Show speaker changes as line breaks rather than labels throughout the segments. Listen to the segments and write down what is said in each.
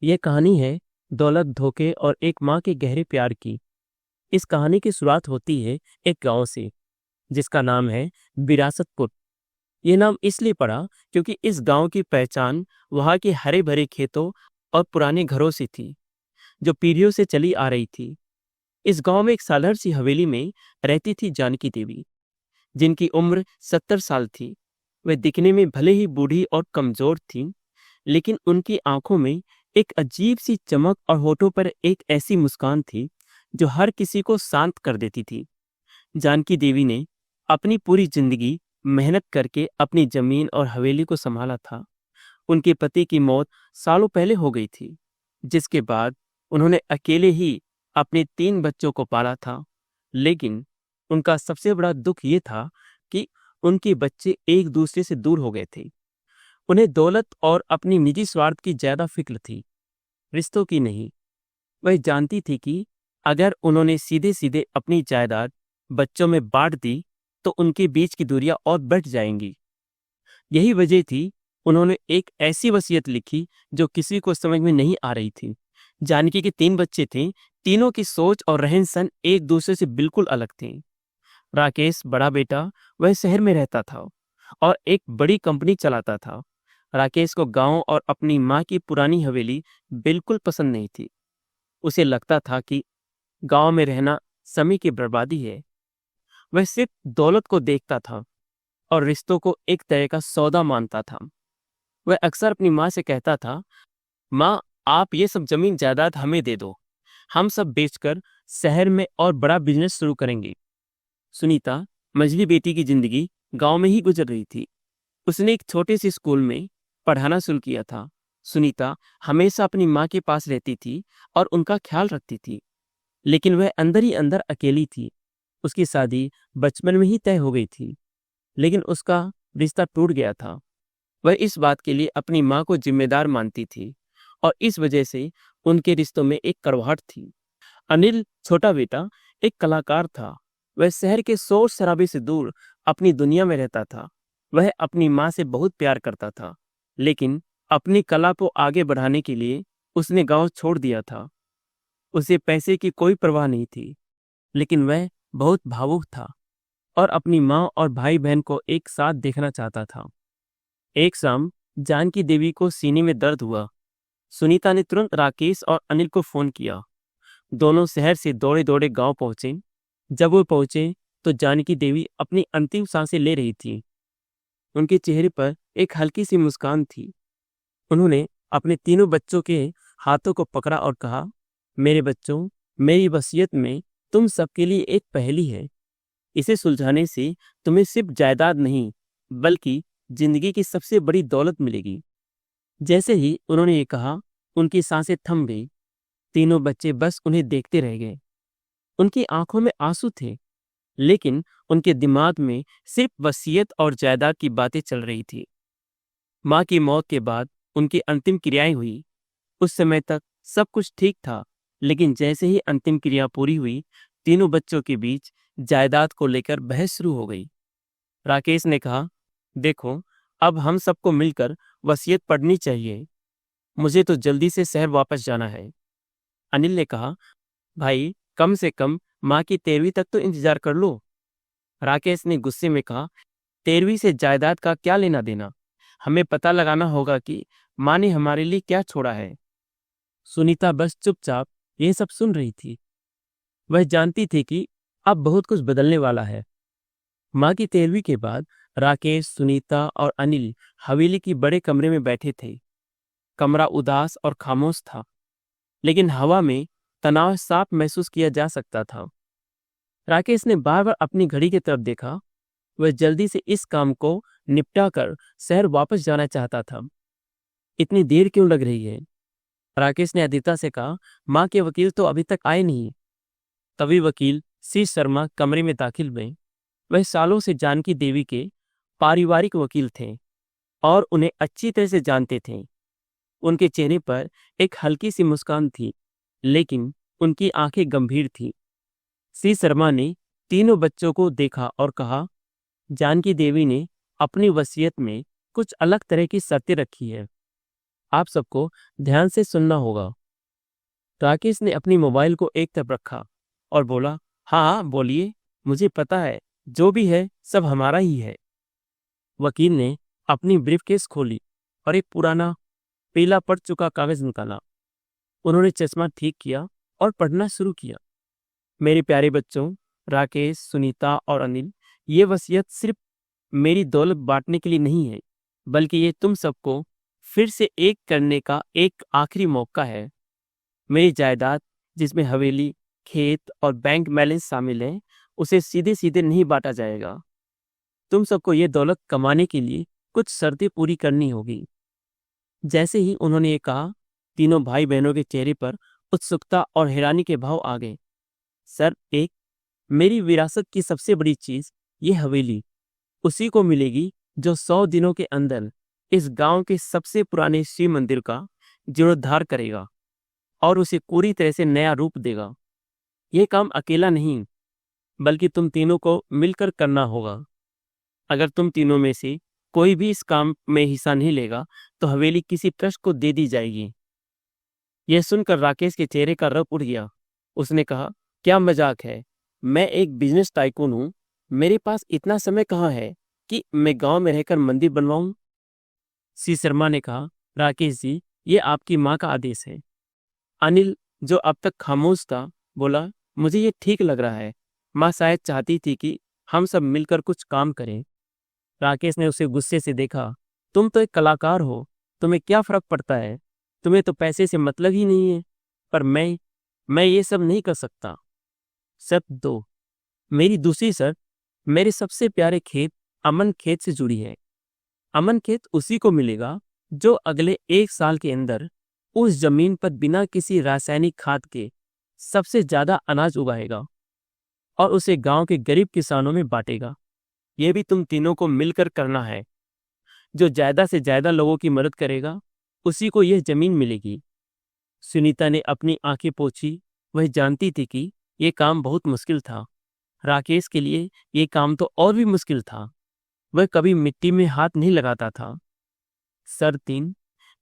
यह कहानी है दौलत, धोखे और एक माँ के गहरे प्यार की। इस कहानी की शुरुआत होती है एक गांव से जिसका नाम है विरासतपुर। ये नाम इसलिए पड़ा क्योंकि इस गांव की पहचान वहाँ के हरे भरे खेतों और पुराने घरों से थी, जो पीढ़ियों से चली आ रही थी। इस गांव में एक सालहर सी हवेली में रहती थी जानकी देवी, जिनकी उम्र 70 साल थी। वह दिखने में भले ही बूढ़ी और कमजोर थी, लेकिन उनकी आंखों में एक अजीब सी चमक और होठों पर एक ऐसी मुस्कान थी जो हर किसी को शांत कर देती थी। जानकी देवी ने अपनी पूरी जिंदगी मेहनत करके अपनी जमीन और हवेली को संभाला था। उनके पति की मौत सालों पहले हो गई थी, जिसके बाद उन्होंने अकेले ही अपने 3 बच्चों को पाला था। लेकिन उनका सबसे बड़ा दुख ये था कि उनके बच्चे एक दूसरे से दूर हो गए थे। उन्हें दौलत और अपनी निजी स्वार्थ की ज्यादा फिक्र थी, रिश्तों की नहीं। वह जानती थी कि अगर उन्होंने सीधे सीधे अपनी जायदाद बच्चों में बांट दी तो उनके बीच की दूरियां और बढ़ जाएंगी। यही वजह थी उन्होंने एक ऐसी वसीयत लिखी जो किसी को समझ में नहीं आ रही थी। जानकी के 3 बच्चे थे। तीनों की सोच और रहन सहन एक दूसरे से बिल्कुल अलग थे। राकेश बड़ा बेटा, वह शहर में रहता था और एक बड़ी कंपनी चलाता था। राकेश को गांव और अपनी माँ की पुरानी हवेली बिल्कुल पसंद नहीं थी। उसे लगता था कि गांव में रहना समय की बर्बादी है। वह सिर्फ दौलत को देखता था और रिश्तों को एक तरह का सौदा मानता था। वह अक्सर अपनी माँ से कहता था, माँ, आप ये सब जमीन जायदाद हमें दे दो, हम सब बेचकर शहर में और बड़ा बिजनेस शुरू करेंगे। सुनीता, मझली बेटी की जिंदगी गांव में ही गुजर रही थी। उसने एक छोटे से स्कूल में पढ़ाना शुरू किया था। सुनीता हमेशा अपनी माँ के पास रहती थी और उनका ख्याल रखती थी, लेकिन वह अंदर ही अंदर अकेली थी। उसकी शादी बचपन में ही तय हो गई थी, लेकिन उसका रिश्ता टूट गया था। वह इस बात के लिए अपनी माँ को जिम्मेदार मानती थी और इस वजह से उनके रिश्तों में एक कड़वाहट थी। अनिल, छोटा बेटा, एक कलाकार था। वह शहर के शोर शराबे से दूर अपनी दुनिया में रहता था। वह अपनी माँ से बहुत प्यार करता था, लेकिन अपनी कला को आगे बढ़ाने के लिए उसने गांव छोड़ दिया था। उसे पैसे की कोई परवाह नहीं थी, लेकिन वह बहुत भावुक था और अपनी माँ और भाई बहन को एक साथ देखना चाहता था। एक शाम जानकी देवी को सीने में दर्द हुआ। सुनीता ने तुरंत राकेश और अनिल को फोन किया। दोनों शहर से दौड़े दौड़े गांव पहुंचे। जब वो पहुंचे तो जानकी देवी अपनी अंतिम सांसें ले रही थी। उनके चेहरे पर एक हल्की सी मुस्कान थी। उन्होंने अपने तीनों बच्चों के हाथों को पकड़ा और कहा, मेरे बच्चों, मेरी वसीयत में तुम सबके लिए एक पहेली है। इसे सुलझाने से तुम्हें सिर्फ जायदाद नहीं, बल्कि जिंदगी की सबसे बड़ी दौलत मिलेगी। जैसे ही उन्होंने ये कहा, उनकी सांसें थम गई। तीनों बच्चे बस उन्हें देखते रह गए। उनकी आंखों में आंसू थे, लेकिन उनके दिमाग में सिर्फ वसीयत और जायदाद की बातें चल रही थी। माँ की मौत के बाद उनकी अंतिम क्रियाएं हुई। उस समय तक सब कुछ ठीक था, लेकिन जैसे ही अंतिम क्रिया पूरी हुई, तीनों बच्चों के बीच जायदाद को लेकर बहस शुरू हो गई। राकेश ने कहा, देखो, अब हम सबको मिलकर वसीयत पढ़नी चाहिए। मुझे तो जल्दी से शहर वापस जाना है। अनिल ने कहा, भाई, कम से कम माँ की 13वीं तक तो इंतजार कर लो। राकेश ने गुस्से में कहा, 13वीं से जायदाद का क्या लेना देना? हमें पता लगाना होगा कि माँ ने हमारे लिए क्या छोड़ा है। सुनीता बस चुपचाप ये सब सुन रही थी। वह जानती थी कि अब बहुत कुछ बदलने वाला है। माँ की 13वीं के बाद राकेश, सुनीता और अनिल हवेली की बड़े कमरे में बैठे थे। कमरा उदास और खामोश था, लेकिन हवा में तनाव साफ महसूस किया जा सकता था। राकेश ने बार बार अपनी घड़ी की तरफ देखा। वह जल्दी से इस काम को निपटा कर शहर वापस जाना चाहता था। इतनी देर क्यों लग रही है? राकेश ने अदिता से कहा, माँ के वकील तो अभी तक आए नहीं। तभी वकील सी शर्मा कमरे में दाखिल हुए। वह सालों से जानकी देवी के पारिवारिक वकील थे और उन्हें अच्छी तरह से जानते थे। उनके चेहरे पर एक हल्की सी मुस्कान थी, लेकिन उनकी आंखें गंभीर थीं। सी शर्मा ने तीनों बच्चों को देखा और कहा, जानकी देवी ने अपनी वसीयत में कुछ अलग तरह की शर्तें रखी है। आप सबको ध्यान से सुनना होगा। राकेश ने अपनी मोबाइल को एक तरफ रखा और बोला, हाँ हाँ बोलिए, मुझे पता है, जो भी है सब हमारा ही है। वकील ने अपनी ब्रीफकेस खोली और एक पुराना पीला पड़ चुका कागज निकाला। उन्होंने चश्मा ठीक किया और पढ़ना शुरू किया। मेरे प्यारे बच्चों, राकेश, सुनीता और अनिल, ये वसीयत सिर्फ मेरी दौलत बांटने के लिए नहीं है, बल्कि ये तुम सबको फिर से एक करने का एक आखिरी मौका है। मेरी जायदाद, जिसमें हवेली, खेत और बैंक बैलेंस शामिल है, उसे सीधे सीधे नहीं बांटा जाएगा। तुम सबको ये दौलत कमाने के लिए कुछ शर्तें पूरी करनी होगी। जैसे ही उन्होंने ये कहा, तीनों भाई बहनों के चेहरे पर उत्सुकता और हैरानी के भाव आ गए। सर, एक, मेरी विरासत की सबसे बड़ी चीज, ये हवेली, उसी को मिलेगी जो 100 दिनों के अंदर इस गांव के सबसे पुराने शिव मंदिर का जीर्णोद्धार करेगा और उसे पूरी तरह से नया रूप देगा। यह काम अकेला नहीं, बल्कि तुम तीनों को मिलकर करना होगा। अगर तुम तीनों में से कोई भी इस काम में हिस्सा नहीं लेगा तो हवेली किसी ट्रस्ट को दे दी जाएगी। यह सुनकर राकेश के चेहरे का रंग उड़ गया। उसने कहा, क्या मजाक है? मैं एक बिजनेस टाइकून हूं, मेरे पास इतना समय कहाँ है कि मैं गांव में रहकर मंदिर बनवाऊं? सी शर्मा ने कहा, राकेश जी, ये आपकी माँ का आदेश है। अनिल, जो अब तक खामोश था, बोला, मुझे ये ठीक लग रहा है। माँ शायद चाहती थी कि हम सब मिलकर कुछ काम करें। राकेश ने उसे गुस्से से देखा। तुम तो एक कलाकार हो, तुम्हें क्या फर्क पड़ता है? तुम्हें तो पैसे से मतलब ही नहीं है। पर मैं ये सब नहीं कर सकता। शर्त 2, मेरी दूसरी शर्त मेरे सबसे प्यारे खेत अमन खेत से जुड़ी है। अमन खेत उसी को मिलेगा जो अगले 1 साल के अंदर उस जमीन पर बिना किसी रासायनिक खाद के सबसे ज्यादा अनाज उगाएगा और उसे गांव के गरीब किसानों में बांटेगा। यह भी तुम तीनों को मिलकर करना है। जो ज्यादा से ज्यादा लोगों की मदद करेगा, उसी को यह जमीन मिलेगी। सुनीता ने अपनी आंखें पोंछी। वह जानती थी कि यह काम बहुत मुश्किल था। राकेश के लिए यह काम तो और भी मुश्किल था। वह कभी मिट्टी में हाथ नहीं लगाता था। शर्त 3,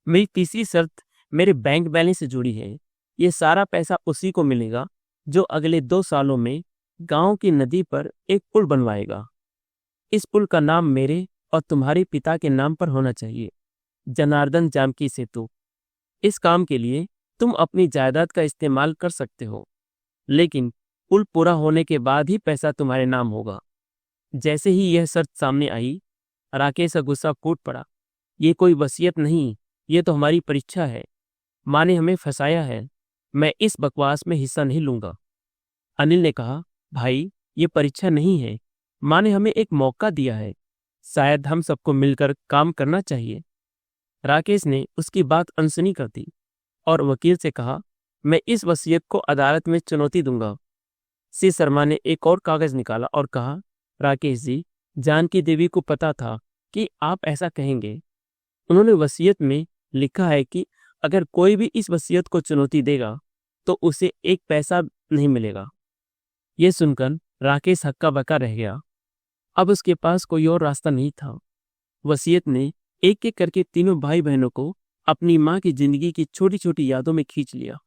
मेरी तीसरी शर्त मेरे बैंक बैलेंस से जुड़ी है। ये सारा पैसा उसी को मिलेगा जो अगले 2 सालों में गांव की नदी पर एक पुल बनवाएगा। इस पुल का नाम मेरे और तुम्हारे पिता के नाम पर होना चाहिए, जनार्दन जानकी सेतु। इस काम के लिए तुम अपनी जायदाद का इस्तेमाल कर सकते हो, लेकिन पुल पूरा होने के बाद ही पैसा तुम्हारे नाम होगा। जैसे ही यह शर्त सामने आई, राकेश का गुस्सा फूट पड़ा। ये कोई वसीयत नहीं, ये तो हमारी परीक्षा है। माँ ने हमें फंसाया है। मैं इस बकवास में हिस्सा नहीं लूंगा। अनिल ने कहा, भाई, ये परीक्षा नहीं है, माँ ने हमें एक मौका दिया है। शायद हम सबको मिलकर काम करना चाहिए। राकेश ने उसकी बात अनसुनी कर दी और वकील से कहा, मैं इस वसीयत को अदालत में चुनौती दूंगा। सी शर्मा ने एक और कागज निकाला और कहा, राकेश जी, जानकी देवी को पता था कि आप ऐसा कहेंगे। उन्होंने वसीयत में लिखा है कि अगर कोई भी इस वसीयत को चुनौती देगा तो उसे 1 पैसा नहीं मिलेगा। यह सुनकर राकेश हक्का बक्का रह गया। अब उसके पास कोई और रास्ता नहीं था। वसीयत ने एक एक करके तीनों भाई बहनों को अपनी माँ की जिंदगी की छोटी छोटी यादों में खींच लिया।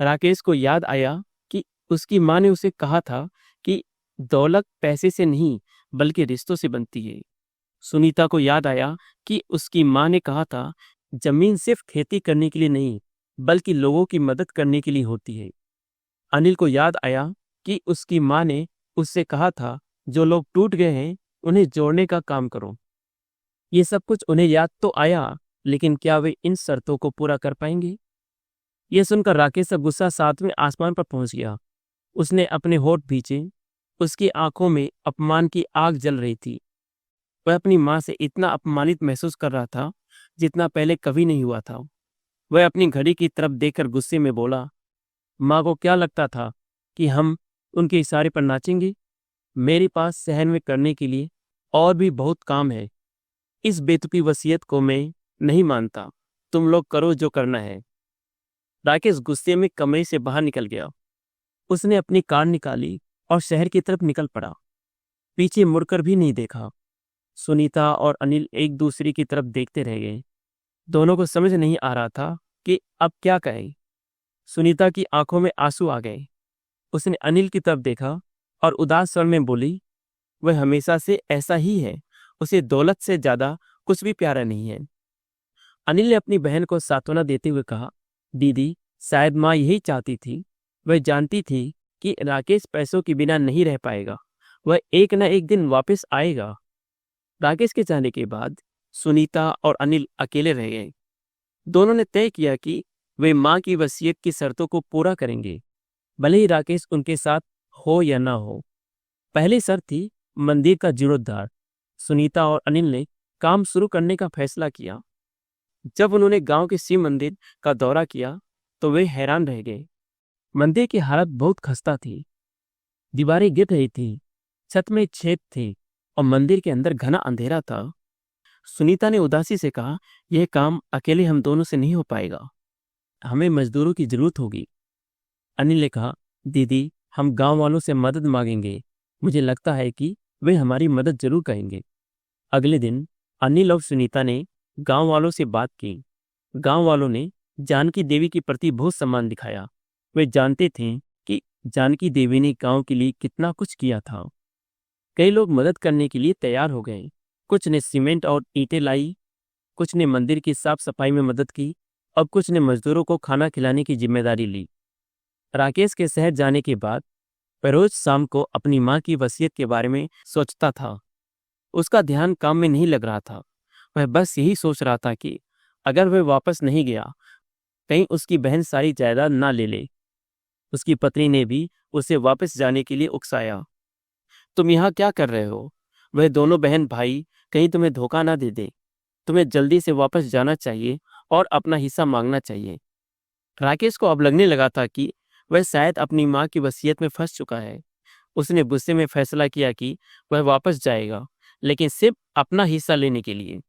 राकेश को याद आया कि उसकी माँ ने उसे कहा था कि दौलत पैसे से नहीं बल्कि रिश्तों से बनती है। सुनीता को याद आया कि उसकी माँ ने कहा था, जमीन सिर्फ खेती करने के लिए नहीं बल्कि लोगों की मदद करने के लिए होती है। अनिल को याद आया कि उसकी माँ ने उससे कहा था, जो लोग टूट गए हैं उन्हें जोड़ने का काम करो। ये सब कुछ उन्हें याद तो आया, लेकिन क्या वे इन शर्तों को पूरा कर पाएंगे? यह सुनकर राकेश का गुस्सा 7वें आसमान पर पहुंच गया। उसने अपने होठ भींचे। उसकी आंखों में अपमान की आग जल रही थी। वह अपनी माँ से इतना अपमानित महसूस कर रहा था जितना पहले कभी नहीं हुआ था। वह अपनी घड़ी की तरफ देखकर गुस्से में बोला, माँ को क्या लगता था कि हम उनके इशारे पर नाचेंगे? मेरे पास शहर में करने के लिए और भी बहुत काम है। इस बेतुकी वसीयत को मैं नहीं मानता। तुम लोग करो जो करना है। राकेश गुस्से में कमरे से बाहर निकल गया। उसने अपनी कार निकाली और शहर की तरफ निकल पड़ा। पीछे मुड़कर भी नहीं देखा। सुनीता और अनिल एक दूसरे की तरफ देखते रह गए। दोनों को समझ नहीं आ रहा था कि अब क्या कहें। सुनीता की आंखों में आंसू आ गए। उसने अनिल की तरफ देखा और उदास स्वर में बोली, वह हमेशा से ऐसा ही है, उसे दौलत से ज्यादा कुछ भी प्यारा नहीं है। अनिल ने अपनी बहन को सांत्वना देते हुए कहा, दीदी, शायद माँ यही चाहती थी। वह जानती थी कि राकेश पैसों के बिना नहीं रह पाएगा। वह एक न एक दिन वापस आएगा। राकेश के जाने के बाद सुनीता और अनिल अकेले रह गए। दोनों ने तय किया कि वे माँ की वसीयत की शर्तों को पूरा करेंगे, भले ही राकेश उनके साथ हो या ना हो। पहली शर्त थी मंदिर का जीर्णोद्धार। सुनीता और अनिल ने काम शुरू करने का फैसला किया। जब उन्होंने गांव के शिव मंदिर का दौरा किया तो वे हैरान रह गए। मंदिर की हालत बहुत खस्ता थी। दीवारें गिर रही थी, छत में छेद थे और मंदिर के अंदर घना अंधेरा था। सुनीता ने उदासी से कहा, यह काम अकेले हम दोनों से नहीं हो पाएगा, हमें मजदूरों की जरूरत होगी। अनिल ने कहा, दीदी, हम गांव वालों से मदद मांगेंगे। मुझे लगता है कि वे हमारी मदद जरूर करेंगे। अगले दिन अनिल और सुनीता ने गांव वालों से बात की। गांव वालों ने जानकी देवी के प्रति बहुत सम्मान दिखाया। वे जानते थे कि जानकी देवी ने गांव के लिए कितना कुछ किया था। कई लोग मदद करने के लिए तैयार हो गए। कुछ ने सीमेंट और ईंटें लाई, कुछ ने मंदिर की साफ सफाई में मदद की और कुछ ने मजदूरों को खाना खिलाने की जिम्मेदारी ली। राकेश के शहर जाने के बाद वह रोज शाम को अपनी माँ की वसीयत के बारे में सोचता था। उसका ध्यान काम में नहीं लग रहा था। वह बस यही सोच रहा था कि अगर वह वापस नहीं गया, कहीं उसकी बहन सारी जायदाद ना ले ले। उसकी पत्नी ने भी उसे वापस जाने के लिए उकसाया। तुम यहाँ क्या कर रहे हो? वह दोनों बहन भाई कहीं तुम्हें धोखा ना दे दे। तुम्हें जल्दी से वापस जाना चाहिए और अपना हिस्सा मांगना चाहिए। राकेश को अब लगने लगा था कि वह शायद अपनी माँ की वसीयत में फंस चुका है। उसने गुस्से में फैसला किया कि वह वापस जाएगा, लेकिन सिर्फ अपना हिस्सा लेने के लिए।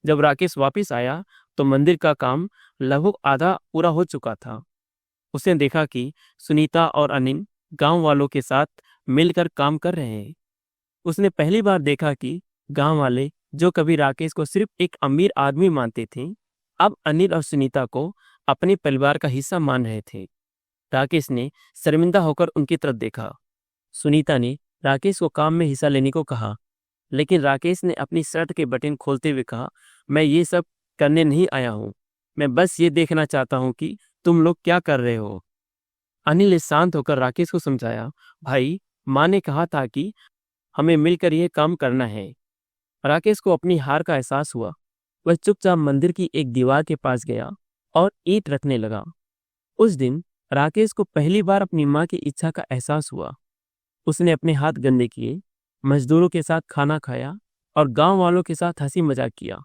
जब राकेश वापस आया तो मंदिर का काम लगभग आधा पूरा हो चुका था। उसने देखा कि सुनीता और अनिल गांव वालों के साथ मिलकर काम कर रहे हैं। उसने पहली बार देखा कि गांव वाले, जो कभी राकेश को सिर्फ एक अमीर आदमी मानते थे, अब अनिल और सुनीता को अपने परिवार का हिस्सा मान रहे थे। राकेश ने शर्मिंदा होकर उनकी तरफ देखा। सुनीता ने राकेश को काम में हिस्सा लेने को कहा, लेकिन राकेश ने अपनी शर्ट के बटन खोलते हुए कहा, मैं ये सब करने नहीं आया हूँ। मैं बस ये देखना चाहता हूँ कि तुम लोग क्या कर रहे हो। अनिल ने शांत होकर राकेश को समझाया, भाई, माँ ने कहा था कि हमें मिलकर यह काम करना है। राकेश को अपनी हार का एहसास हुआ। वह चुपचाप मंदिर की एक दीवार के पास गया और ईंट रखने लगा। उस दिन राकेश को पहली बार अपनी माँ की इच्छा का एहसास हुआ। उसने अपने हाथ गंदे किए, मजदूरों के साथ खाना खाया और गांव वालों के साथ हंसी मजाक किया।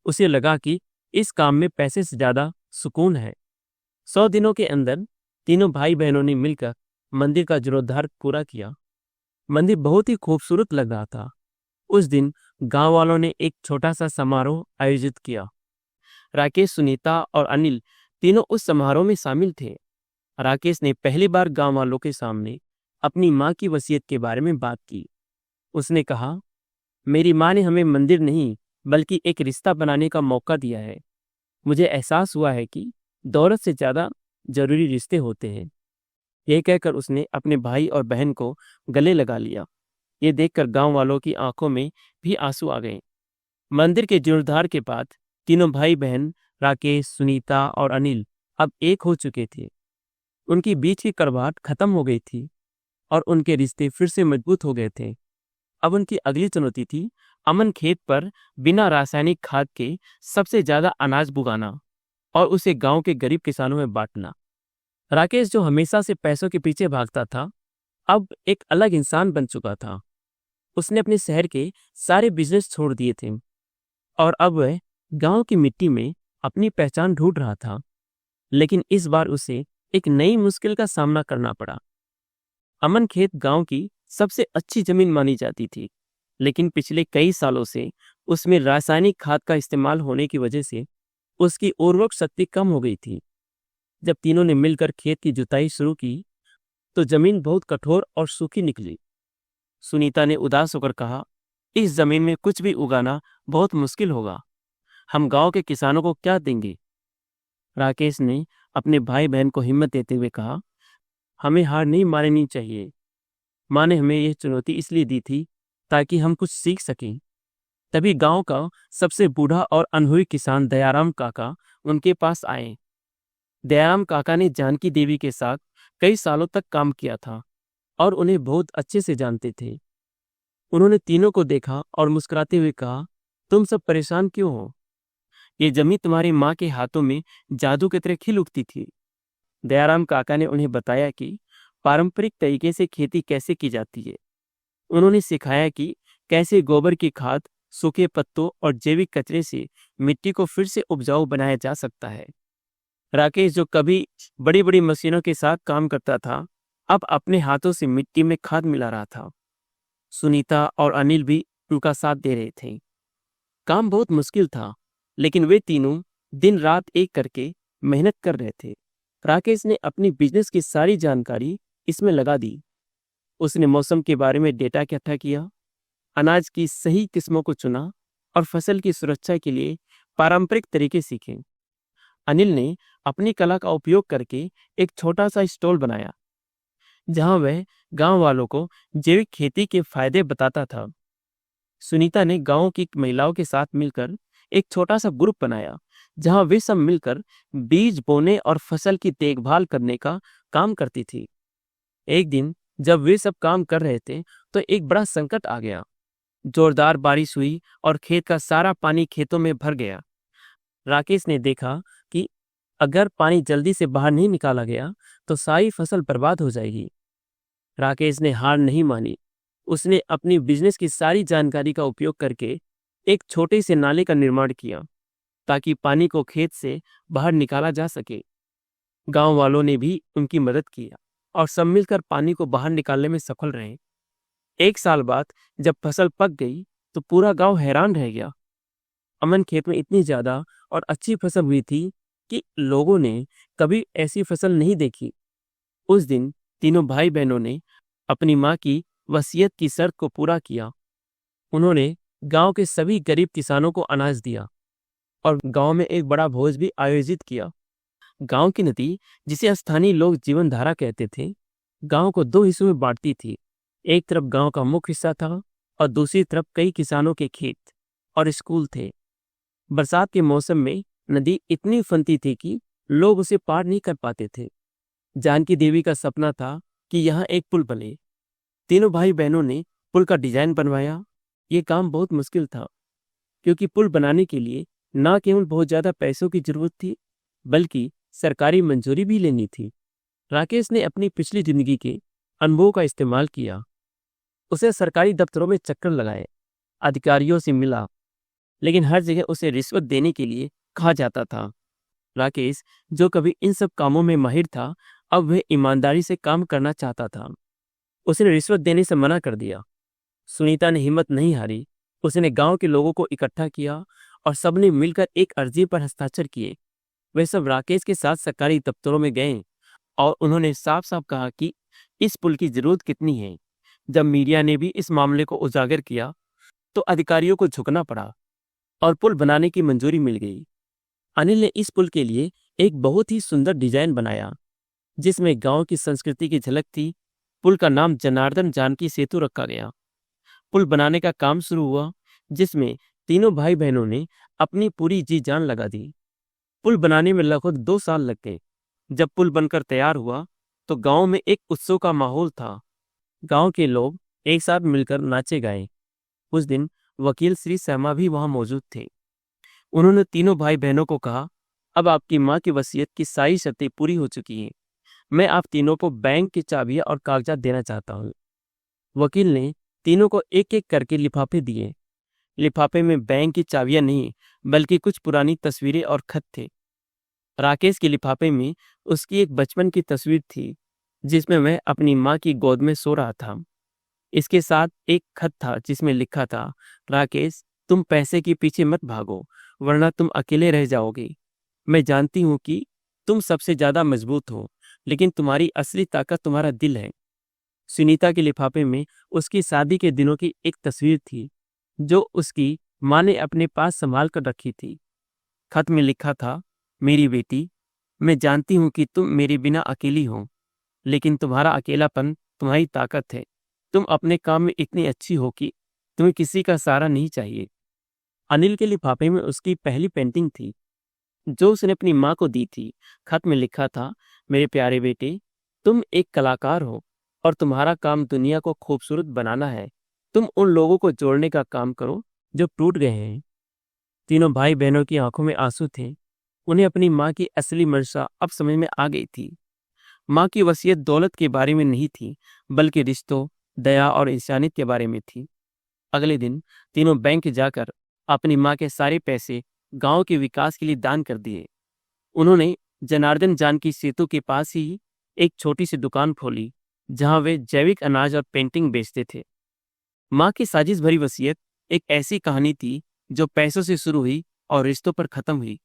उसे लगा कि इस काम में पैसे से ज्यादा सुकून है। 100 दिनों के अंदर तीनों भाई बहनों ने मिलकर मंदिर का जीर्णोद्धार पूरा किया। मंदिर बहुत ही खूबसूरत लग रहा था। उस दिन गांव वालों ने एक छोटा सा समारोह आयोजित किया। राकेश, सुनीता और अनिल तीनों उस समारोह में शामिल थे। राकेश ने पहली बार गांव वालों के सामने अपनी माँ की वसीयत के बारे में बात की। उसने कहा, मेरी माँ ने हमें मंदिर नहीं बल्कि एक रिश्ता बनाने का मौका दिया है। मुझे एहसास हुआ है कि दौलत से ज्यादा जरूरी रिश्ते होते हैं। यह कहकर उसने अपने भाई और बहन को गले लगा लिया। ये देखकर गांव वालों की आंखों में भी आंसू आ गए। मंदिर के जीर्णोद्धार के बाद तीनों भाई बहन राकेश, सुनीता और अनिल अब एक हो चुके थे। उनकी बीच की कड़वाहट खत्म हो गई थी और उनके रिश्ते फिर से मजबूत हो गए थे। अब उनकी अगली चुनौती थी अमन खेत पर बिना रासायनिक खाद के सबसे ज्यादा अनाज उगाना और उसे गांव के गरीब किसानों में बांटना। राकेश, जो हमेशा से पैसों के पीछे भागता था, अब एक अलग इंसान बन चुका था। उसने अपने शहर के सारे बिजनेस छोड़ दिए थे और अब वह गांव की मिट्टी में अपनी पहचान ढूंढ रहा था। लेकिन इस बार उसे एक नई मुश्किल का सामना करना पड़ा। अमन खेत गांव की सबसे अच्छी जमीन मानी जाती थी, लेकिन पिछले कई सालों से उसमें रासायनिक खाद का इस्तेमाल होने की वजह से उसकी उर्वरक शक्ति कम हो गई थी। जब तीनों ने मिलकर खेत की जुताई शुरू की तो जमीन बहुत कठोर और सूखी निकली। सुनीता ने उदास होकर कहा, इस जमीन में कुछ भी उगाना बहुत मुश्किल होगा। हम गांव के किसानों को क्या देंगे? राकेश ने अपने भाई बहन को हिम्मत देते हुए कहा, हमें हार नहीं माननी चाहिए। माँ ने हमें यह चुनौती इसलिए दी थी ताकि हम कुछ सीख सकें। तभी गांव का सबसे बूढ़ा और अनहुई किसान दयाराम काका उनके पास आए। दयाराम काका ने जानकी देवी के साथ कई सालों तक काम किया था और उन्हें बहुत अच्छे से जानते थे। उन्होंने तीनों को देखा और मुस्कुराते हुए कहा, तुम सब परेशान क्यों हो? ये जमीन तुम्हारी माँ के हाथों में जादू की तरह खिल उठती थी। दयाराम काका ने उन्हें बताया कि पारंपरिक तरीके से खेती कैसे की जाती है। उन्होंने सिखाया कि कैसे गोबर की खाद, सूखे पत्तों और जैविक कचरे से मिट्टी को फिर से उपजाऊ बनाया जा सकता है। राकेश, जो कभी बड़ी बड़ी मशीनों के साथ काम करता था, अब अपने हाथों से मिट्टी में खाद मिला रहा था। सुनीता और अनिल भी उनका साथ दे रहे थे। काम बहुत मुश्किल था, लेकिन वे तीनों दिन रात एक करके मेहनत कर रहे थे। राकेश ने अपनी बिजनेस की सारी जानकारी इसमें लगा दी। उसने मौसम के बारे में डेटा इकट्ठा किया, अनाज की सही किस्मों को चुना और फसल की सुरक्षा के लिए पारंपरिक तरीके सीखे। अनिल ने अपनी कला का उपयोग करके एक छोटा सा स्टॉल बनाया, जहां वह गांव वालों को जैविक खेती के फायदे बताता था। सुनीता ने गांव की महिलाओं के साथ मिलकर एक छोटा सा ग्रुप बनाया, जहां वे सब मिलकर बीज बोने और फसल की देखभाल करने का काम करती थी। एक दिन जब वे सब काम कर रहे थे, तो एक बड़ा संकट आ गया। जोरदार बारिश हुई और खेत का सारा पानी खेतों में भर गया। राकेश ने देखा कि अगर पानी जल्दी से बाहर नहीं निकाला गया तो सारी फसल बर्बाद हो जाएगी। राकेश ने हार नहीं मानी। उसने अपनी बिजनेस की सारी जानकारी का उपयोग करके एक छोटे से नाले का निर्माण किया, ताकि पानी को खेत से बाहर निकाला जा सके। गांव वालों ने भी उनकी मदद की और सब मिलकर पानी को बाहर निकालने में सफल रहे। एक साल बाद जब फसल पक गई तो पूरा गांव हैरान रह गया। अमन खेत में इतनी ज्यादा और अच्छी फसल हुई थी कि लोगों ने कभी ऐसी फसल नहीं देखी। उस दिन तीनों भाई बहनों ने अपनी माँ की वसीयत की शर्त को पूरा किया। उन्होंने गांव के सभी गरीब किसानों को अनाज दिया और गांव में एक बड़ा भोज भी आयोजित किया। गांव की नदी, जिसे स्थानीय लोग जीवन धारा कहते थे, गांव को दो हिस्सों में बांटती थी। एक तरफ गांव का मुख्य हिस्सा था और दूसरी तरफ कई किसानों के खेत और स्कूल थे। बरसात के मौसम में नदी इतनी उफनती थी कि लोग उसे पार नहीं कर पाते थे। जानकी देवी का सपना था कि यहाँ एक पुल बने। तीनों भाई बहनों ने पुल का डिजाइन बनवाया। ये काम बहुत मुश्किल था, क्योंकि पुल बनाने के लिए न केवल बहुत ज्यादा पैसों की जरूरत थी, बल्कि सरकारी मंजूरी भी लेनी थी। राकेश ने अपनी पिछली जिंदगी के अनुभवों का इस्तेमाल किया। उसे सरकारी दफ्तरों में चक्कर लगाए, अधिकारियों से मिला, लेकिन हर जगह उसे रिश्वत देने के लिए कहा जाता था। राकेश, जो कभी इन सब कामों में माहिर था, अब वह ईमानदारी से काम करना चाहता था। उसने रिश्वत देने से मना कर दिया। सुनीता ने हिम्मत नहीं हारी। उसने गांव के लोगों को इकट्ठा किया और सबने मिलकर एक अर्जी पर हस्ताक्षर किए। वे सब राकेश के साथ सरकारी दफ्तरों में गए और उन्होंने साफ साफ कहा कि इस पुल की जरूरत कितनी है। जब मीडिया ने भी इस मामले को उजागर किया तो अधिकारियों को झुकना पड़ा और पुल बनाने की मंजूरी मिल गई। अनिल ने इस पुल के लिए एक बहुत ही सुंदर डिजाइन बनाया, जिसमें गांव की संस्कृति की झलक थी। पुल का नाम जनार्दन जानकी सेतु रखा गया। पुल बनाने का काम शुरू हुआ, जिसमें तीनों भाई बहनों ने अपनी पूरी जी जान लगा दी। पुल बनाने में लगभग 2 साल लग गए। जब पुल बनकर तैयार हुआ तो गांव में एक उत्सव का माहौल था। गांव के लोग एक साथ मिलकर नाचे गाए। उस दिन वकील श्री शर्मा भी वहां मौजूद थे। उन्होंने तीनों भाई बहनों को कहा, अब आपकी माँ की वसीयत की सारी शर्तें पूरी हो चुकी हैं। मैं आप तीनों को बैंक की चाबियां और कागजात देना चाहता हूँ। वकील ने तीनों को एक एक करके लिफाफे दिए। लिफाफे में बैंक की चाबियां नहीं, बल्कि कुछ पुरानी तस्वीरें और खत थे। राकेश के लिफाफे में उसकी एक बचपन की तस्वीर थी, जिसमें वह अपनी माँ की गोद में सो रहा था। इसके साथ एक खत था जिसमें लिखा था, राकेश, तुम पैसे के पीछे मत भागो, वरना तुम अकेले रह जाओगे। मैं जानती हूँ कि तुम सबसे ज्यादा मजबूत हो, लेकिन तुम्हारी असली ताकत तुम्हारा दिल है। सुनीता के लिफाफे में उसकी शादी के दिनों की एक तस्वीर थी, जो उसकी माँ ने अपने पास संभाल कर रखी थी। खत में लिखा था, मेरी बेटी, मैं जानती हूँ कि तुम मेरे बिना अकेली हो, लेकिन तुम्हारा अकेलापन तुम्हारी ताकत है। तुम अपने काम में इतनी अच्छी हो कि तुम्हें किसी का सहारा नहीं चाहिए। अनिल के लिफाफे में उसकी पहली पेंटिंग थी, जो उसने अपनी माँ को दी थी। खत में लिखा था, मेरे प्यारे बेटे, तुम एक कलाकार हो और तुम्हारा काम दुनिया को खूबसूरत बनाना है। तुम उन लोगों को जोड़ने का काम करो जो टूट गए हैं। तीनों भाई बहनों की आंखों में आंसू थे। उन्हें अपनी माँ की असली मंशा अब समझ में आ गई थी। माँ की वसीयत दौलत के बारे में नहीं थी, बल्कि रिश्तों, दया और इंसानियत के बारे में थी। अगले दिन तीनों बैंक जाकर अपनी माँ के सारे पैसे गांव के विकास के लिए दान कर दिए। उन्होंने जनार्दन जानकी सेतु के पास ही एक छोटी सी दुकान खोली, जहां वे जैविक अनाज और पेंटिंग बेचते थे। माँ की साजिश भरी वसीयत एक ऐसी कहानी थी जो पैसों से शुरू हुई और रिश्तों पर खत्म हुई।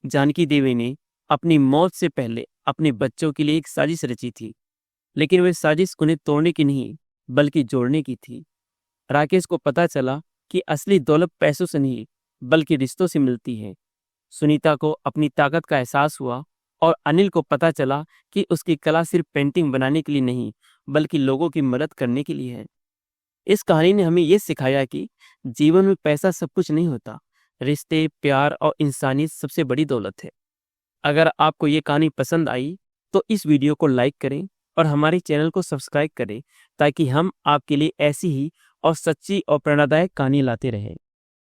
जानकी देवी ने अपनी मौत से पहले अपने बच्चों के लिए एक साजिश रची थी, लेकिन वह साजिश उन्हें तोड़ने की नहीं, बल्कि जोड़ने की थी। राकेश को पता चला कि असली दौलत पैसों से नहीं, बल्कि रिश्तों से मिलती है। सुनीता को अपनी ताकत का एहसास हुआ और अनिल को पता चला कि उसकी कला सिर्फ पेंटिंग बनाने के लिए नहीं, बल्कि लोगों की मदद करने के लिए है। इस कहानी ने हमें यह सिखाया कि जीवन में पैसा सब कुछ नहीं होता, रिश्ते, प्यार और इंसानियत सबसे बड़ी दौलत है। अगर आपको ये कहानी पसंद आई तो इस वीडियो को लाइक करें और हमारे चैनल को सब्सक्राइब करें, ताकि हम आपके लिए ऐसी ही और सच्ची और प्रेरणादायक कहानी लाते रहें।